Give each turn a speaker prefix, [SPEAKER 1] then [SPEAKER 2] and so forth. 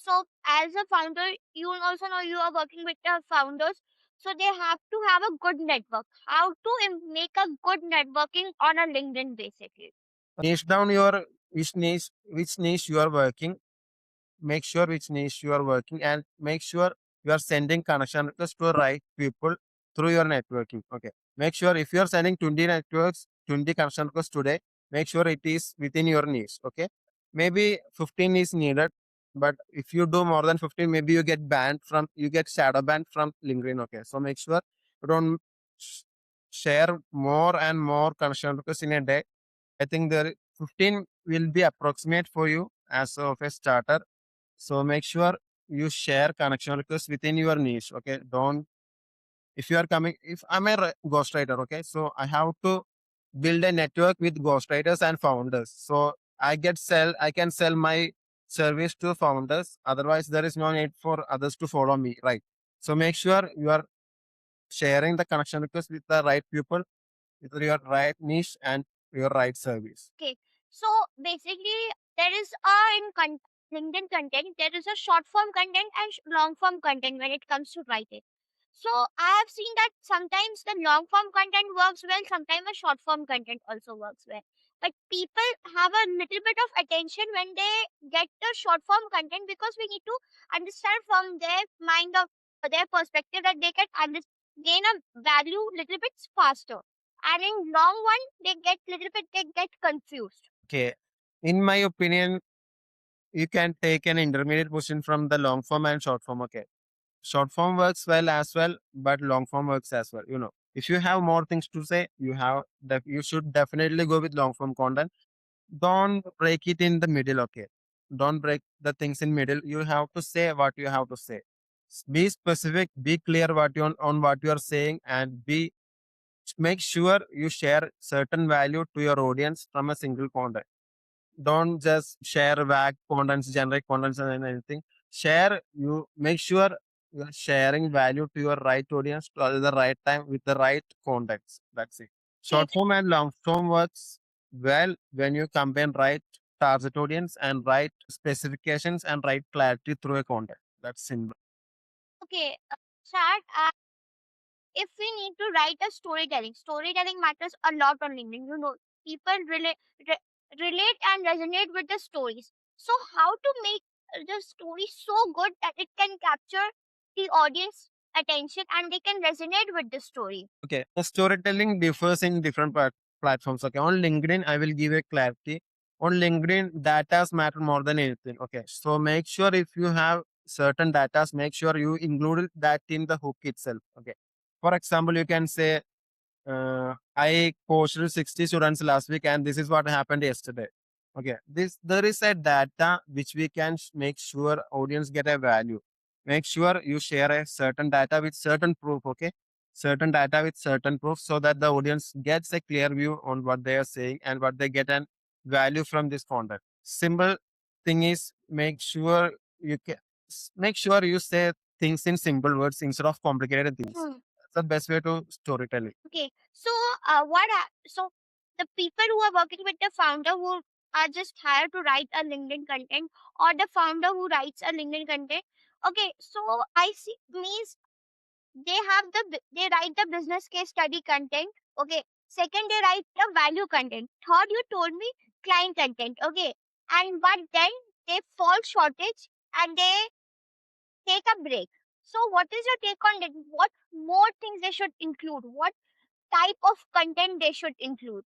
[SPEAKER 1] So as a founder, you also know you are working with the founders. So they have to have a good network. How to make a good networking on a LinkedIn basically.
[SPEAKER 2] Niche down your which niche you are working. Make sure which niche you are working, and make sure you are sending connection requests to the right people through your networking. Okay. Make sure if you are sending 20 connection requests today, make sure it is within your niche. Okay. Maybe 15 is needed, but if you do more than 15, maybe you get shadow banned from LinkedIn. Okay. So make sure you don't sh- share more and more connection requests in a day. I think the 15 will be approximate for you as of a starter. So make sure you share connection requests within your niche. Okay. Don't, if you are coming, if I'm a ghostwriter, okay. So I have to build a network with ghostwriters and founders. So I can sell my service to founders. Otherwise, there is no need for others to follow me. Right. So make sure you are sharing the connection requests with the right people, with your right niche and your right service.
[SPEAKER 1] Okay. So basically, there is LinkedIn content, there is a short form content and long form content when it comes to writing. So I have seen that sometimes the long form content works well, sometimes the short form content also works well. But people have a little bit of attention when they get the short form content because we need to understand from their mind of their perspective that they can gain a value little bit faster. And in long one, they get confused.
[SPEAKER 2] Okay. In my opinion, you can take an intermediate position from the long form and short form. Okay. Short form works well as well, but long form works as well. If you have more things to say, you should definitely go with long form content. Don't break it in the middle. Okay. Don't break the things in middle. You have to say what you have to say. Be specific, be clear on what you are saying, and make sure you share certain value to your audience from a single content. Don't just share vague contents, generic contents, and anything. Make sure you're sharing value to your right audience at the right time with the right context. That's it.
[SPEAKER 1] Okay,
[SPEAKER 2] Short form and long form works well when you combine right target audience and right specifications and right clarity through a content. That's simple.
[SPEAKER 1] okay. Chat. If we need to write a storytelling matters a lot on LinkedIn. You know, people relate and resonate with the stories. So, how to make the story so good that it can capture the audience attention and they can resonate with the story?
[SPEAKER 2] Okay. The storytelling differs in different platforms. Okay. On LinkedIn, I will give a clarity. On LinkedIn, datas matter more than anything. Okay. So make sure if you have certain datas, make sure you include that in the hook itself. Okay. For example, you can say, I coached 60 students last week and this is what happened yesterday. Okay. There is a data which we can make sure audience get a value. Make sure you share a certain data with certain proof. Okay. Certain data with certain proof so that the audience gets a clear view on what they are saying and what they get an value from this content. Simple thing is make sure you say things in simple words instead of complicated things.
[SPEAKER 1] Hmm.
[SPEAKER 2] That's the best way to storytelling.
[SPEAKER 1] Okay, so so the people who are working with the founder who are just hired to write a LinkedIn content, or the founder who writes a LinkedIn content. Okay, so I see means they write the business case study content. Okay, second they write the value content. Third, you told me client content. Okay, and but then they fall shortage and they take a break. So what is your take on that? What more things they should include? What type of content they should include?